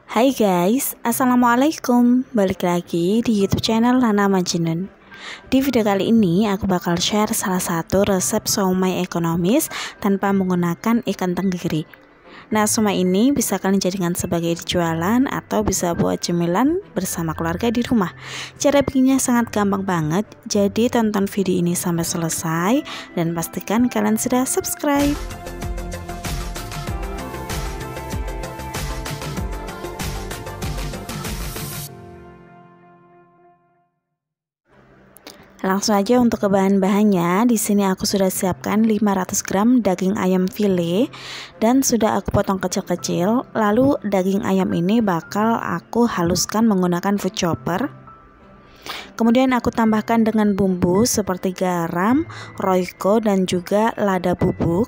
Hai guys, assalamualaikum. Balik lagi di YouTube channel Nana Majnun. Di video kali ini aku bakal share salah satu resep somai ekonomis tanpa menggunakan ikan tenggiri. Nah, somai ini bisa kalian jadikan sebagai jualan atau bisa buat cemilan bersama keluarga di rumah. Cara bikinnya sangat gampang banget, jadi tonton video ini sampai selesai dan pastikan kalian sudah subscribe. Langsung aja untuk ke bahan-bahannya. Di sini aku sudah siapkan 500 gram daging ayam file dan sudah aku potong kecil-kecil. Lalu daging ayam ini bakal aku haluskan menggunakan food chopper. Kemudian aku tambahkan dengan bumbu seperti garam, royco dan juga lada bubuk.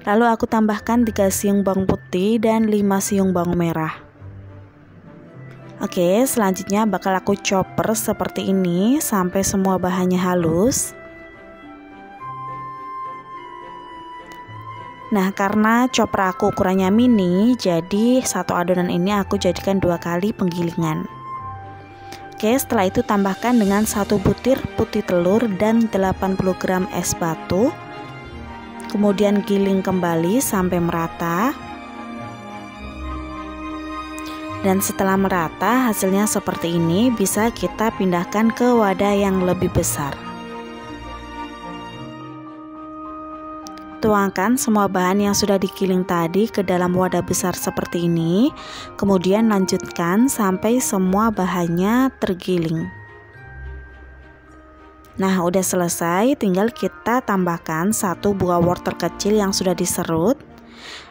Lalu aku tambahkan 3 siung bawang putih dan 5 siung bawang merah. Oke, selanjutnya bakal aku chopper seperti ini sampai semua bahannya halus. Nah, karena chopper aku ukurannya mini, jadi satu adonan ini aku jadikan 2 kali penggilingan. Oke, setelah itu tambahkan dengan 1 butir putih telur dan 80 gram es batu. Kemudian giling kembali sampai merata. Dan setelah merata, hasilnya seperti ini, bisa kita pindahkan ke wadah yang lebih besar. Tuangkan semua bahan yang sudah digiling tadi ke dalam wadah besar seperti ini. Kemudian lanjutkan sampai semua bahannya tergiling. Nah, udah selesai, tinggal kita tambahkan 1 buah wortel kecil yang sudah diserut.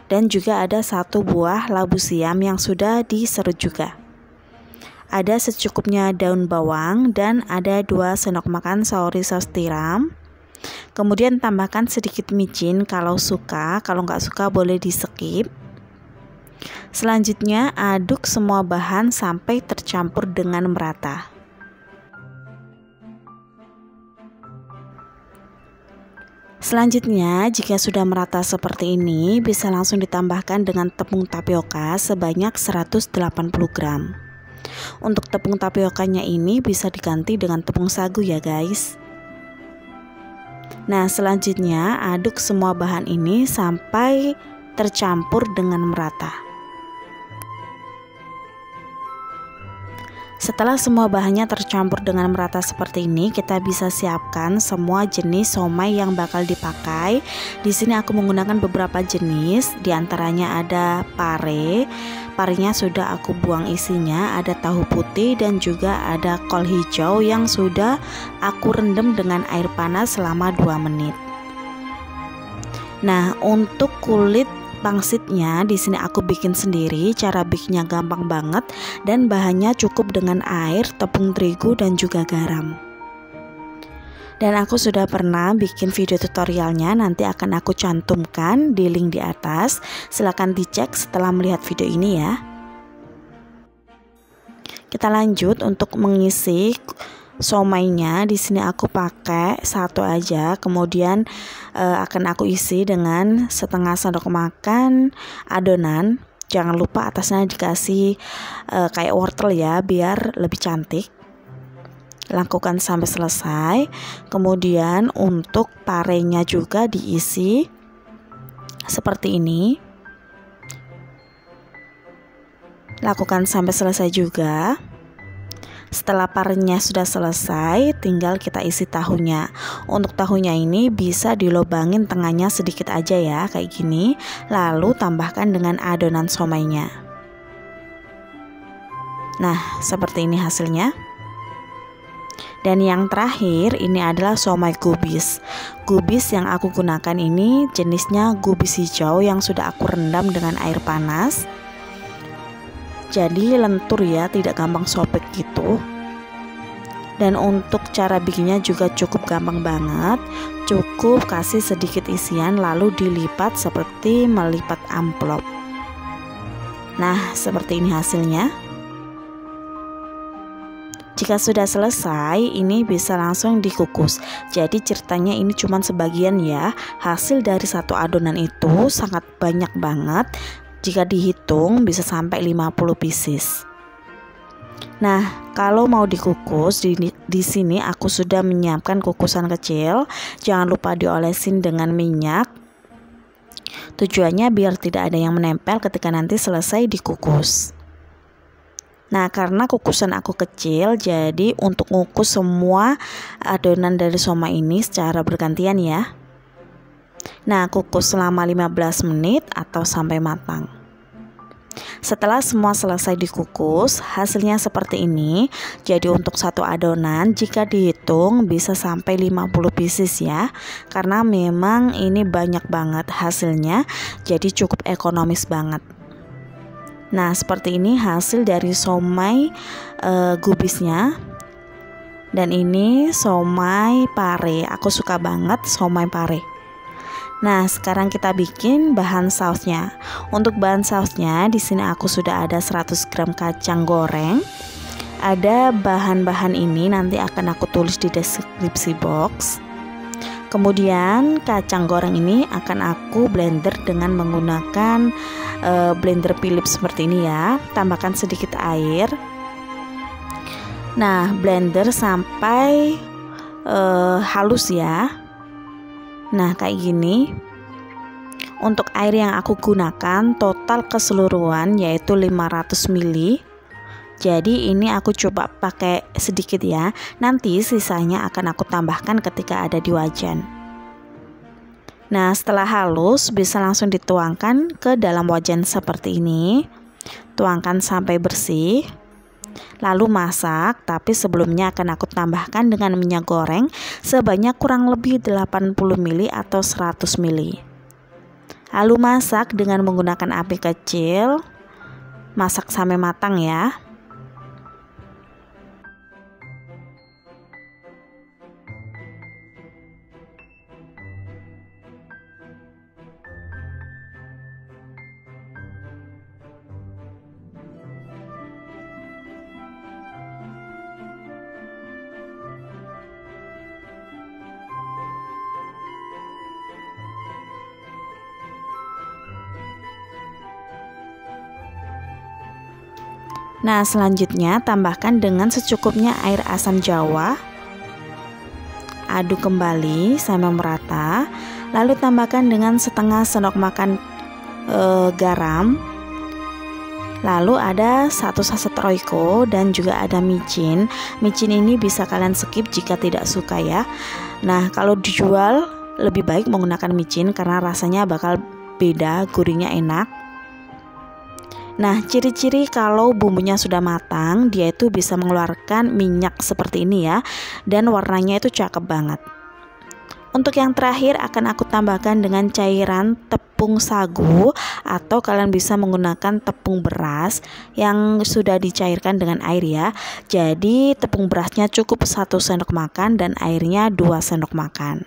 Dan juga ada 1 buah labu siam yang sudah diserut juga. Ada secukupnya daun bawang dan ada 2 sendok makan saori saus tiram. Kemudian tambahkan sedikit micin kalau suka, kalau nggak suka boleh di skip. Selanjutnya aduk semua bahan sampai tercampur dengan merata. Selanjutnya, jika sudah merata seperti ini, bisa langsung ditambahkan dengan tepung tapioka sebanyak 180 gram. Untuk tepung tapiokanya ini bisa diganti dengan tepung sagu ya guys. Nah, selanjutnya aduk semua bahan ini sampai tercampur dengan merata. Setelah semua bahannya tercampur dengan merata seperti ini, kita bisa siapkan semua jenis somai yang bakal dipakai. Di sini aku menggunakan beberapa jenis, diantaranya ada pare. Parenya sudah aku buang isinya, ada tahu putih dan juga ada kol hijau yang sudah aku rendam dengan air panas selama 2 menit. Nah, untuk kulit pangsitnya di sini aku bikin sendiri. Cara bikinnya gampang banget dan bahannya cukup dengan air, tepung terigu dan juga garam. Dan aku sudah pernah bikin video tutorialnya, nanti akan aku cantumkan di link di atas. Silahkan dicek setelah melihat video ini ya. Kita lanjut untuk mengisi somainya. Di sini aku pakai 1 aja, kemudian akan aku isi dengan setengah sendok makan adonan. Jangan lupa atasnya dikasih kayak wortel ya, biar lebih cantik. Lakukan sampai selesai. Kemudian untuk parenya juga diisi seperti ini. Lakukan sampai selesai juga. Setelah parenya sudah selesai, tinggal kita isi tahunya. Untuk tahunya ini bisa dilobangin tengahnya sedikit aja ya, kayak gini. Lalu tambahkan dengan adonan somainya. Nah, seperti ini hasilnya. Dan yang terakhir ini adalah somai gubis. Gubis yang aku gunakan ini jenisnya gubis hijau yang sudah aku rendam dengan air panas. Jadi lentur ya, tidak gampang sobek gitu. Dan untuk cara bikinnya juga cukup gampang banget. Cukup kasih sedikit isian lalu dilipat seperti melipat amplop. Nah, seperti ini hasilnya. Jika sudah selesai, ini bisa langsung dikukus. Jadi ceritanya ini cuma sebagian ya. Hasil dari 1 adonan itu sangat banyak banget. Jika dihitung bisa sampai 50 pieces. Nah, kalau mau dikukus di sini aku sudah menyiapkan kukusan kecil. Jangan lupa diolesin dengan minyak. Tujuannya biar tidak ada yang menempel ketika nanti selesai dikukus. Nah, karena kukusan aku kecil, jadi untuk ngukus semua adonan dari siomay ini secara bergantian ya. Nah, kukus selama 15 menit atau sampai matang. Setelah semua selesai dikukus, hasilnya seperti ini. Jadi untuk satu adonan jika dihitung bisa sampai 50 pieces ya. Karena memang ini banyak banget hasilnya, jadi cukup ekonomis banget. Nah, seperti ini hasil dari siomay gubisnya. Dan ini siomay pare. Aku suka banget siomay pare. Nah, sekarang kita bikin bahan sausnya. Untuk bahan sausnya di sini aku sudah ada 100 gram kacang goreng. Ada bahan-bahan ini nanti akan aku tulis di deskripsi box. Kemudian kacang goreng ini akan aku blender dengan menggunakan blender Philips seperti ini ya. Tambahkan sedikit air. Nah, blender sampai halus ya. Nah, kayak gini. Untuk air yang aku gunakan total keseluruhan yaitu 500 ml. Jadi ini aku coba pakai sedikit ya. Nanti sisanya akan aku tambahkan ketika ada di wajan. Nah, setelah halus bisa langsung dituangkan ke dalam wajan seperti ini. Tuangkan sampai bersih. Lalu masak, tapi sebelumnya akan aku tambahkan dengan minyak goreng sebanyak kurang lebih 80 ml atau 100 ml. Lalu masak dengan menggunakan api kecil. Masak sampai matang ya. Nah, selanjutnya tambahkan dengan secukupnya air asam jawa. Aduk kembali sampai merata. Lalu tambahkan dengan setengah sendok makan garam. Lalu ada 1 saset Royco dan juga ada micin. Micin ini bisa kalian skip jika tidak suka ya. Nah, kalau dijual lebih baik menggunakan micin karena rasanya bakal beda, gurihnya enak. Nah, ciri-ciri kalau bumbunya sudah matang, dia itu bisa mengeluarkan minyak seperti ini ya. Dan warnanya itu cakep banget. Untuk yang terakhir akan aku tambahkan dengan cairan tepung sagu, atau kalian bisa menggunakan tepung beras yang sudah dicairkan dengan air ya. Jadi tepung berasnya cukup 1 sendok makan dan airnya 2 sendok makan.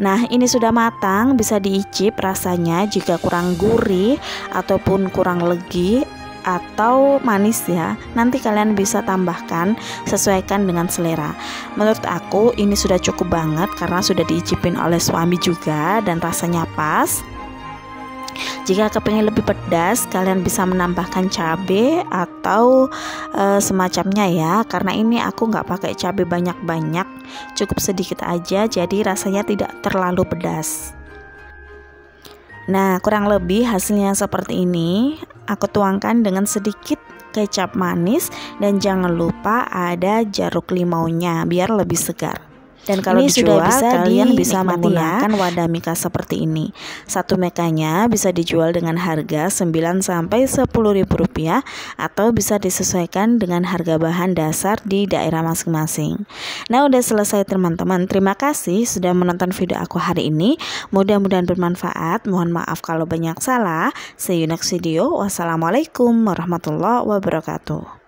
Nah, ini sudah matang, bisa diicip rasanya. Jika kurang gurih ataupun kurang legi atau manis ya, nanti kalian bisa tambahkan, sesuaikan dengan selera. Menurut aku ini sudah cukup banget karena sudah diicipin oleh suami juga dan rasanya pas. Jika kepingin lebih pedas, kalian bisa menambahkan cabai atau semacamnya ya. Karena ini aku nggak pakai cabai banyak-banyak, cukup sedikit aja, jadi rasanya tidak terlalu pedas. Nah, kurang lebih hasilnya seperti ini. Aku tuangkan dengan sedikit kecap manis dan jangan lupa ada jeruk limaunya biar lebih segar. Dan kalau ini dijual, sudah bisa kalian bisa menggunakan ya. wadah mika seperti ini. Satu mekanya bisa dijual dengan harga 9 sampai 10.000 rupiah atau bisa disesuaikan dengan harga bahan dasar di daerah masing-masing. Nah, udah selesai teman-teman. Terima kasih sudah menonton video aku hari ini. Mudah-mudahan bermanfaat. Mohon maaf kalau banyak salah. See you next video. Wassalamualaikum warahmatullahi wabarakatuh.